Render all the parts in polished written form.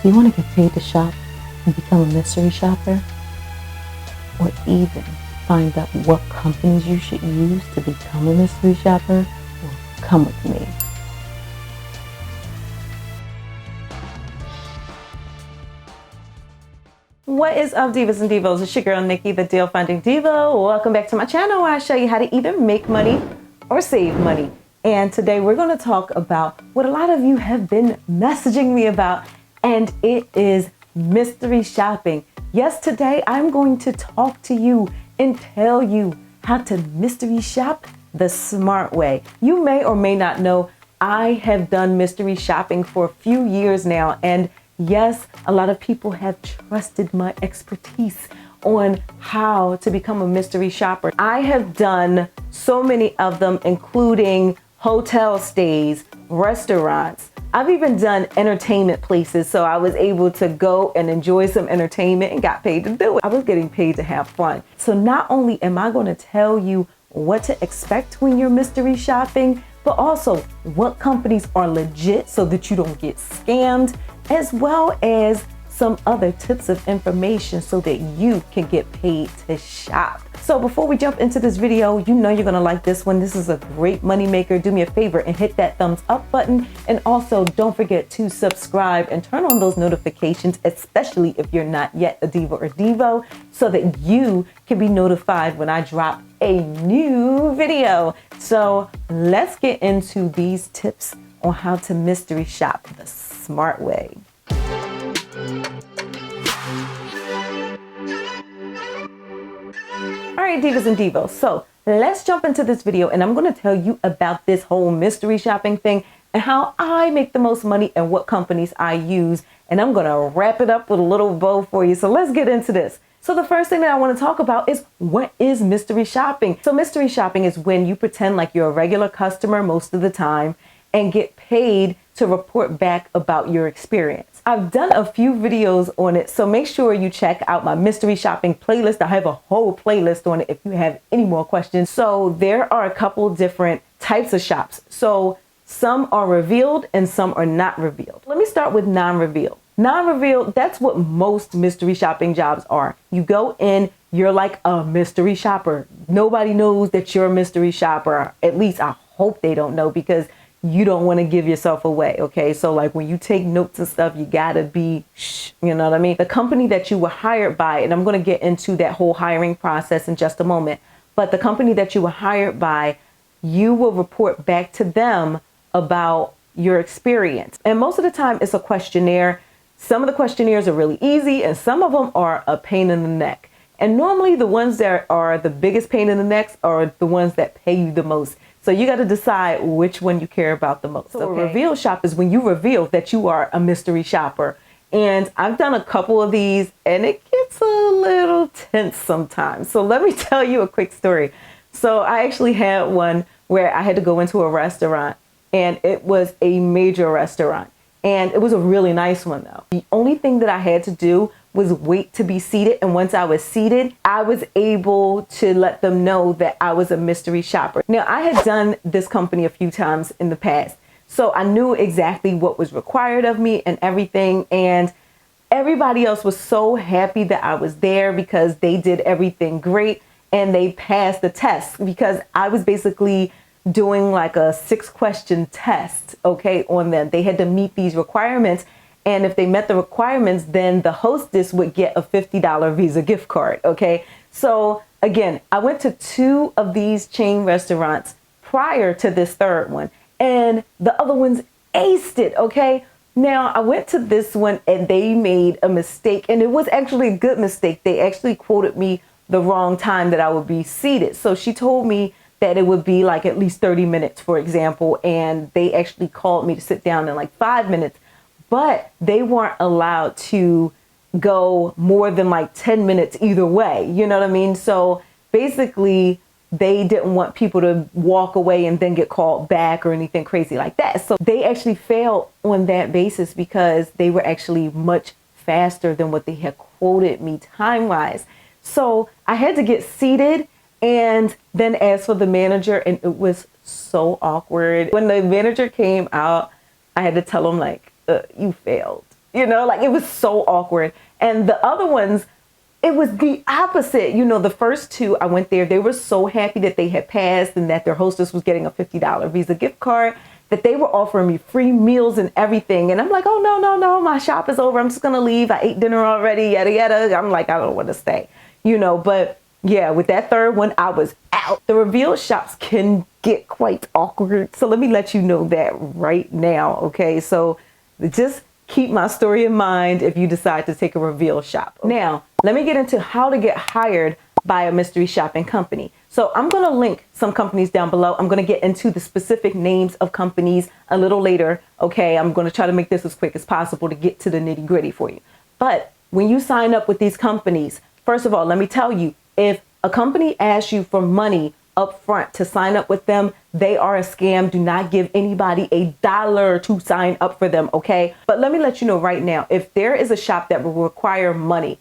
Do you want to get paid to shop and become a mystery shopper? Or even find out what companies you should use to become a mystery shopper? Well, come with me. What is up, divas and divos? It's your girl Nikki, the deal finding diva. Welcome back to my channel where I show you how to either make money or save money. And today we're going to talk about what a lot of you have been messaging me about, and it is mystery shopping. Yes, today I'm going to talk to you and tell you how to mystery shop the smart way. You may or may not know, I have done mystery shopping for a few years now, and yes, a lot of people have trusted my expertise on how to become a mystery shopper. I have done so many of them, including hotel stays, restaurants. I've even done entertainment places, so I was able to go and enjoy some entertainment and got paid to do it. I was getting paid to have fun. So not only am I going to tell you what to expect when you're mystery shopping, but also what companies are legit so that you don't get scammed, as well as some other tips of information so that you can get paid to shop. So before we jump into this video, you know you're gonna like this one. This is a great money maker. Do me a favor and hit that thumbs up button. And also don't forget to subscribe and turn on those notifications, especially if you're not yet a diva or devo, so that you can be notified when I drop a new video. So let's get into these tips on how to mystery shop the smart way. All right, divas and divos, so let's jump into this video, and I'm going to tell you about this whole mystery shopping thing and how I make the most money and what companies I use, and I'm going to wrap it up with a little bow for you. So let's get into this. So the first thing that I want to talk about is, what is mystery shopping? So mystery shopping is when you pretend like you're a regular customer most of the time and get paid to report back about your experience. I've done a few videos on it, so make sure you check out my mystery shopping playlist. I have a whole playlist on it if you have any more questions. So there are a couple different types of shops. So some are revealed and some are not revealed. Let me start with non-revealed. Non-revealed, that's what most mystery shopping jobs are. You go in, you're like a mystery shopper. Nobody knows that you're a mystery shopper. At least I hope they don't know, because you don't want to give yourself away, okay? So like when you take notes and stuff, you gotta be shh, you know what I mean? The company that you were hired by, and I'm going to get into that whole hiring process in just a moment, but the company that you were hired by, you will report back to them about your experience. And most of the time it's a questionnaire. Some of the questionnaires are really easy and some of them are a pain in the neck. And normally the ones that are the biggest pain in the necks are the ones that pay you the most. So you got to decide which one you care about the most. So a reveal shop is when you reveal that you are a mystery shopper. And I've done a couple of these and it gets a little tense sometimes. So let me tell you a quick story. So I actually had one where I had to go into a restaurant, and it was a major restaurant. And it was a really nice one though. The only thing that I had to do was wait to be seated. And once I was seated, I was able to let them know that I was a mystery shopper. Now, I had done this company a few times in the past, so I knew exactly what was required of me and everything. And everybody else was so happy that I was there because they did everything great and they passed the test, because I was basically doing like a 6-question test, okay, on them. They had to meet these requirements. And if they met the requirements, then the hostess would get a $50 Visa gift card, okay? So again, I went to 2 of these chain restaurants prior to this third one, and the other ones aced it, okay? Now, I went to this one and they made a mistake, and it was actually a good mistake. They actually quoted me the wrong time that I would be seated. So she told me that it would be like at least 30 minutes, for example, and they actually called me to sit down in like 5 minutes. But they weren't allowed to go more than like 10 minutes either way. You know what I mean? So basically, they didn't want people to walk away and then get called back or anything crazy like that. So they actually failed on that basis because they were actually much faster than what they had quoted me time-wise. So I had to get seated. And then as for the manager, and it was so awkward. When the manager came out, I had to tell him like, you failed. like it was so awkward. And the other ones, it was the opposite. The first two, I went there, they were so happy that they had passed and that their hostess was getting a $50 Visa gift card, that they were offering me free meals and everything. And I'm like, oh, no, my shop is over. I'm just going to leave. I ate dinner already, yada, yada. I'm like, I don't want to stay, but yeah, with that third one, I was out. The reveal shops can get quite awkward. So let me let you know that right now. Okay. So just keep my story in mind if you decide to take a reveal shop. Now, let me get into how to get hired by a mystery shopping company. So I'm going to link some companies down below. I'm going to get into the specific names of companies a little later. Okay. I'm going to try to make this as quick as possible to get to the nitty gritty for you. But when you sign up with these companies, first of all, let me tell you, if a company asks you for money up front to sign up with them, they are a scam. Do not give anybody $1 to sign up for them, okay? But let me let you know right now, if there is a shop that will require money,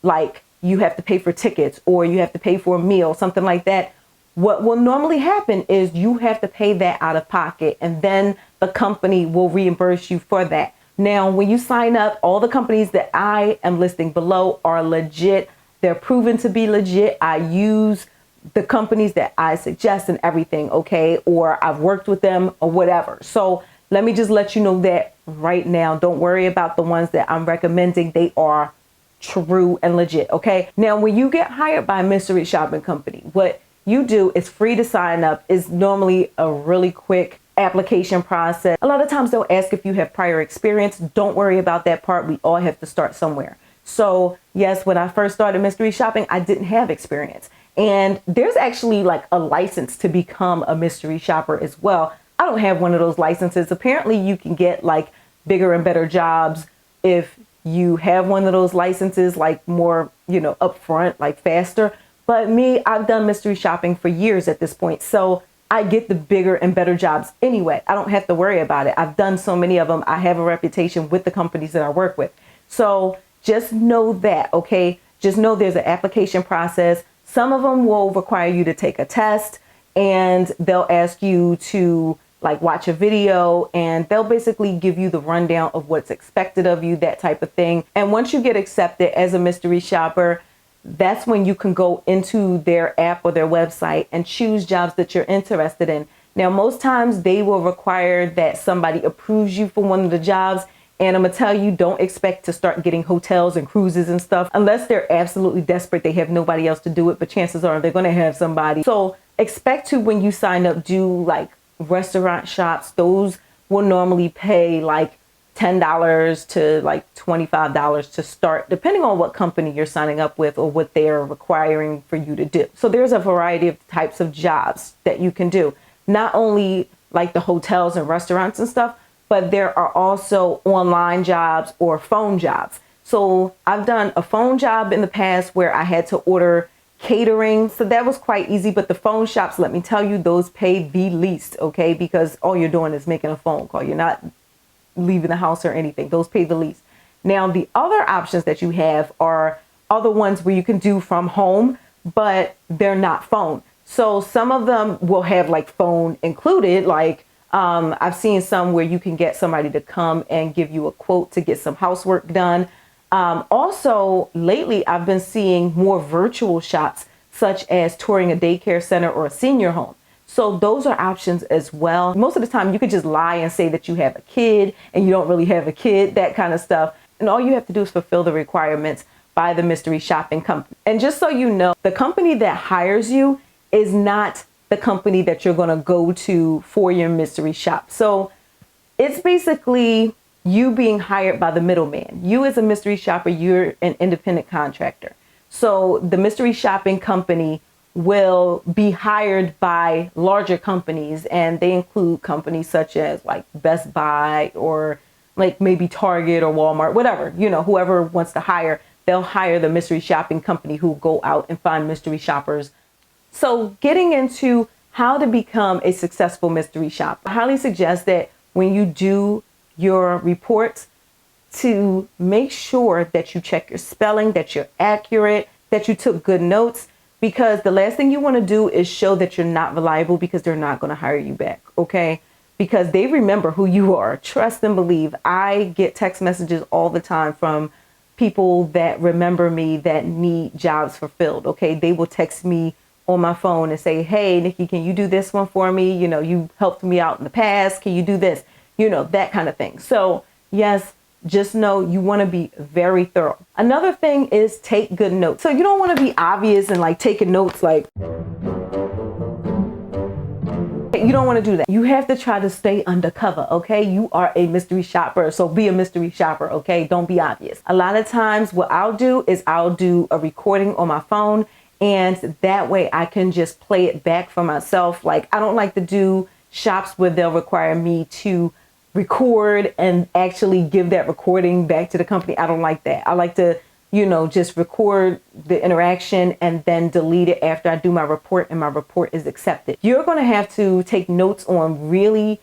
like you have to pay for tickets or you have to pay for a meal, something like that, what will normally happen is you have to pay that out of pocket, and then the company will reimburse you for that. Now, when you sign up, all the companies that I am listing below are legit. They're proven to be legit. I use the companies that I suggest and everything, okay? Or I've worked with them or whatever. So let me just let you know that right now. Don't worry about the ones that I'm recommending. They are true and legit, okay? Now, when you get hired by a mystery shopping company, what you do is free to sign up. Is normally a really quick application process. A lot of times they'll ask if you have prior experience. Don't worry about that part. We all have to start somewhere. So yes, when I first started mystery shopping, I didn't have experience. And there's actually like a license to become a mystery shopper as well. I don't have one of those licenses. Apparently you can get like bigger and better jobs if you have one of those licenses, like more, upfront, like faster. But me, I've done mystery shopping for years at this point. So I get the bigger and better jobs anyway. I don't have to worry about it. I've done so many of them. I have a reputation with the companies that I work with. So just know that, okay? Just know there's an application process. Some of them will require you to take a test, and they'll ask you to like watch a video, and they'll basically give you the rundown of what's expected of you, that type of thing. And once you get accepted as a mystery shopper, that's when you can go into their app or their website and choose jobs that you're interested in. Now, most times they will require that somebody approves you for one of the jobs. And I'm going to tell you, don't expect to start getting hotels and cruises and stuff unless they're absolutely desperate. They have nobody else to do it, but chances are they're going to have somebody. So expect to, when you sign up, do like restaurant shops. Those will normally pay like $10 to like $25 to start, depending on what company you're signing up with or what they're requiring for you to do. So there's a variety of types of jobs that you can do, not only like the hotels and restaurants and stuff, but there are also online jobs or phone jobs. So I've done a phone job in the past where I had to order catering. So that was quite easy. But the phone shops, let me tell you, those pay the least, okay? Because all you're doing is making a phone call. You're not leaving the house or anything. Those pay the least. Now, the other options that you have are other ones where you can do from home, but they're not phone. So some of them will have like phone included, like I've seen some where you can get somebody to come and give you a quote to get some housework done. Also, lately, I've been seeing more virtual shops, such as touring a daycare center or a senior home. So those are options as well. Most of the time, you could just lie and say that you have a kid and you don't really have a kid, that kind of stuff. And all you have to do is fulfill the requirements by the mystery shopping company. And just so you know, the company that hires you is not the company that you're going to go to for your mystery shop. So it's basically you being hired by the middleman. You as a mystery shopper, you're an independent contractor. So the mystery shopping company will be hired by larger companies, and they include companies such as like Best Buy or like maybe Target or Walmart, whatever, whoever wants to hire, they'll hire the mystery shopping company who go out and find mystery shoppers. So getting into how to become a successful mystery shopper, I highly suggest that when you do your reports, to make sure that you check your spelling, that you're accurate, that you took good notes, because the last thing you want to do is show that you're not reliable, because they're not going to hire you back. Okay. because they remember who you are. Trust and believe. I get text messages all the time from people that remember me that need jobs fulfilled. Okay. They will text me on my phone and say, hey, Nikki, can you do this one for me? You know, you helped me out in the past. Can you do this? You know, that kind of thing. So yes, just know you want to be very thorough. Another thing is take good notes. So you don't want to be obvious and like taking notes like, you don't want to do that. You have to try to stay undercover, okay? You are a mystery shopper, so be a mystery shopper, okay? Don't be obvious. A lot of times what I'll do is I'll do a recording on my phone, and that way I can just play it back for myself. Like, I don't like to do shops where they'll require me to record and actually give that recording back to the company. I don't like that. I like to, you know, just record the interaction and then delete it after I do my report and my report is accepted. You're going to have to take notes on really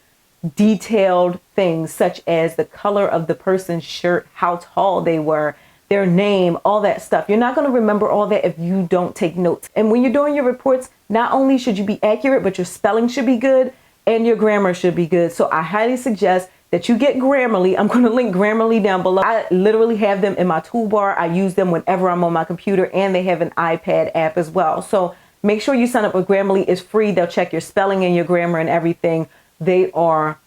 detailed things such as the color of the person's shirt, how tall they were, their name, all that stuff. You're not going to remember all that if you don't take notes. And when you're doing your reports, not only should you be accurate, but your spelling should be good and your grammar should be good. So I highly suggest that you get Grammarly. I'm going to link Grammarly down below. I literally have them in my toolbar. I use them whenever I'm on my computer, and they have an iPad app as well. So make sure you sign up with Grammarly. It's free. They'll check your spelling and your grammar and everything. They are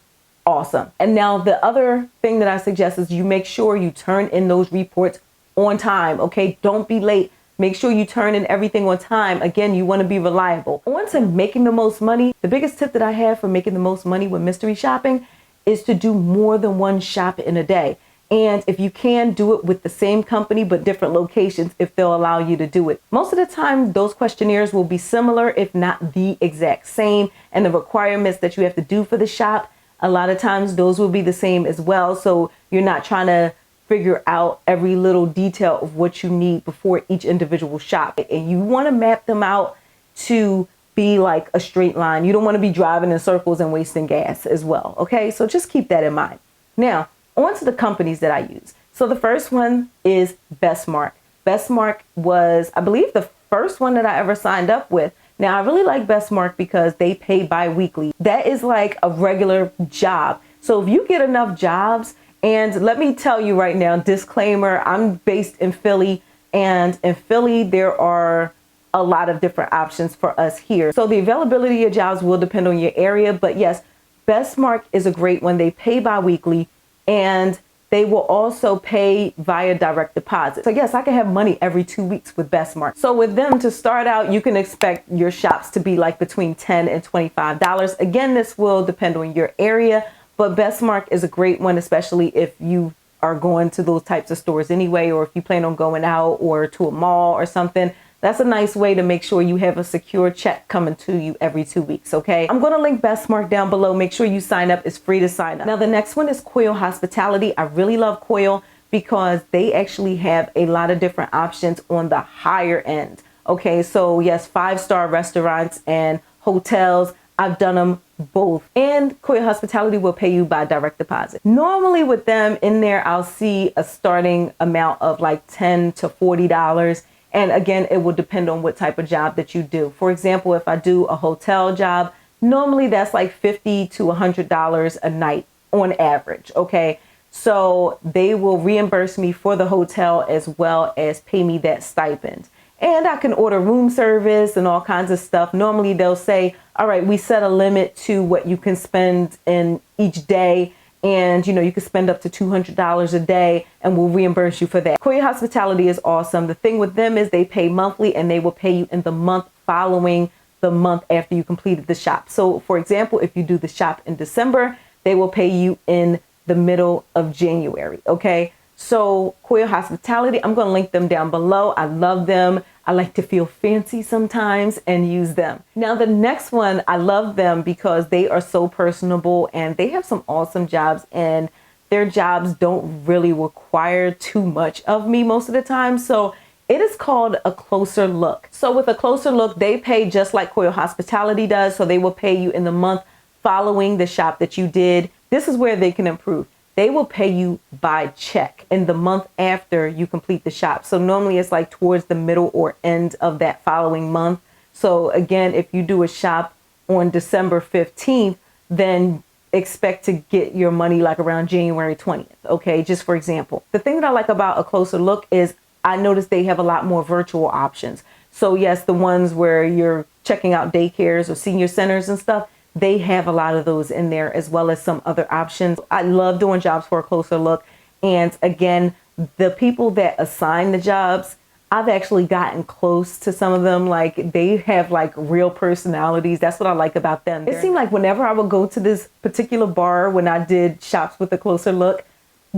awesome. And now the other thing that I suggest is you make sure you turn in those reports on time. Okay. Don't be late. Make sure you turn in everything on time. Again, you want to be reliable. On to making the most money. The biggest tip that I have for making the most money with mystery shopping is to do more than one shop in a day. And if you can, do it with the same company, but different locations if they'll allow you to do it. Most of the time, those questionnaires will be similar, if not the exact same. And the requirements that you have to do for the shop, a lot of times those will be the same as well. So you're not trying to figure out every little detail of what you need before each individual shop. And you want to map them out to be like a straight line. You don't want to be driving in circles and wasting gas as well. Okay, so just keep that in mind. Now, on to the companies that I use. So the first one is Bestmark. Bestmark was, I believe, the first one that I ever signed up with. Now, I really like Bestmark because they pay bi-weekly. That is like a regular job. So if you get enough jobs, and let me tell you right now, disclaimer, I'm based in Philly, and in Philly, there are a lot of different options for us here. So the availability of jobs will depend on your area, but yes, Bestmark is a great one. They pay bi-weekly, and they will also pay via direct deposit. So yes, I can have money every 2 weeks with Bestmark. So with them, to start out, you can expect your shops to be like between $10 and $25. Again, this will depend on your area, but Bestmark is a great one, especially if you are going to those types of stores anyway, or if you plan on going out or to a mall or something. That's a nice way to make sure you have a secure check coming to you every 2 weeks, okay? I'm going to link Bestmark down below. Make sure you sign up. It's free to sign up. Now, the next one is Coil Hospitality. I really love Coil because they actually have a lot of different options on the higher end, okay? So, yes, 5-star restaurants and hotels. I've done them both. And Coil Hospitality will pay you by direct deposit. Normally with them in there, I'll see a starting amount of like $10 to $40. And again, it will depend on what type of job that you do. For example, if I do a hotel job, normally that's like $50 to $100 a night on average. Okay. So they will reimburse me for the hotel as well as pay me that stipend. And I can order room service and all kinds of stuff. Normally they'll say, all right, we set a limit to what you can spend in each day. And, you know, you can spend up to $200 a day and we'll reimburse you for that. Coil Hospitality is awesome. The thing with them is they pay monthly, and they will pay you in the month following the month after you completed the shop. So, for example, if you do the shop in December, they will pay you in the middle of January. Okay. So Coil Hospitality, I'm going to link them down below. I love them. I like to feel fancy sometimes and use them. Now, the next one, I love them because they are so personable and they have some awesome jobs, and their jobs don't really require too much of me most of the time. So it is called A Closer Look. So with A Closer Look, they pay just like Coil Hospitality does. So they will pay you in the month following the shop that you did. This is where they can improve. They will pay you by check in the month after you complete the shop. So normally it's like towards the middle or end of that following month. So again, if you do a shop on December 15th, then expect to get your money like around January 20th. Okay, just for example. The thing that I like about A Closer Look is I noticed they have a lot more virtual options. So yes, the ones where you're checking out daycares or senior centers and stuff, they have a lot of those in there, as well as some other options. I love doing jobs for A Closer Look. And again, the people that assign the jobs, I've actually gotten close to some of them. Like, they have like real personalities. That's what I like about them. It seemed like whenever I would go to this particular bar when I did shops with A Closer Look,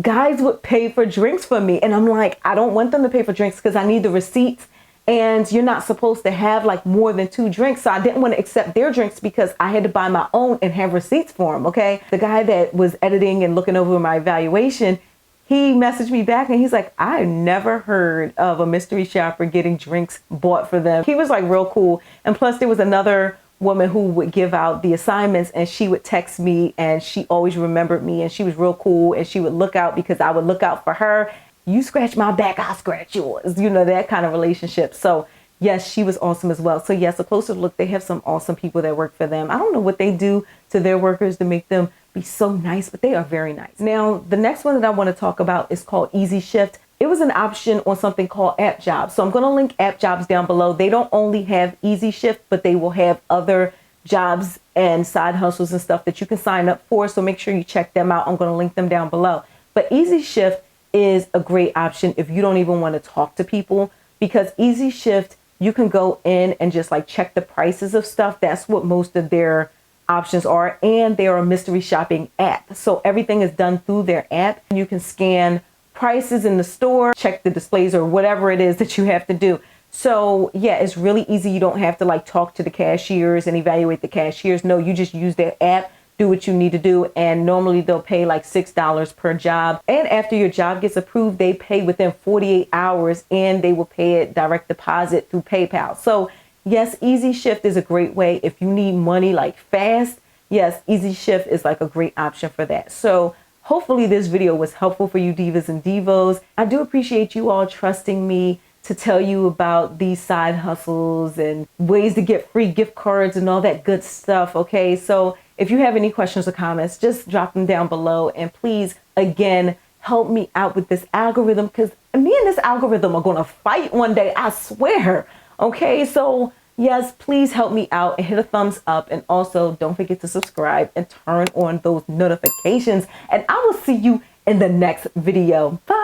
guys would pay for drinks for me. And I'm like, I don't want them to pay for drinks because I need the receipts. And you're not supposed to have like more than 2 drinks. So I didn't want to accept their drinks because I had to buy my own and have receipts for them. Okay. The guy that was editing and looking over my evaluation, he messaged me back and he's like, I never heard of a mystery shopper getting drinks bought for them. He was like real cool. And plus there was another woman who would give out the assignments, and she would text me, and she always remembered me, and she was real cool, and she would look out because I would look out for her. You scratch my back, I'll scratch yours, you know, that kind of relationship. So yes, she was awesome as well. So yes, A Closer Look, they have some awesome people that work for them. I don't know what they do to their workers to make them be so nice, but they are very nice. Now, the next one that I want to talk about is called Easy Shift. It was an option on something called AppJobs. So I'm going to link AppJobs down below. They don't only have Easy Shift, but they will have other jobs and side hustles and stuff that you can sign up for. So make sure you check them out. I'm going to link them down below. But Easy Shift is a great option if you don't even want to talk to people, because Easy Shift, you can go in and just like check the prices of stuff. That's what most of their options are. And they are a mystery shopping app. So everything is done through their app. You can scan prices in the store, check the displays, or whatever it is that you have to do. So yeah, it's really easy. You don't have to like talk to the cashiers and evaluate the cashiers. No, you just use their app, do what you need to do. And normally they'll pay like $6 per job. And after your job gets approved, they pay within 48 hours and they will pay it direct deposit through PayPal. So yes, Easy Shift is a great way if you need money like fast. Yes, Easy Shift is like a great option for that. So hopefully this video was helpful for you divas and divos. I do appreciate you all trusting me to tell you about these side hustles and ways to get free gift cards and all that good stuff. Okay, so if you have any questions or comments, just drop them down below. And please, again, help me out with this algorithm, because me and this algorithm are going to fight one day, I swear. Okay, so yes, please help me out and hit a thumbs up. And also don't forget to subscribe and turn on those notifications. And I will see you in the next video. Bye.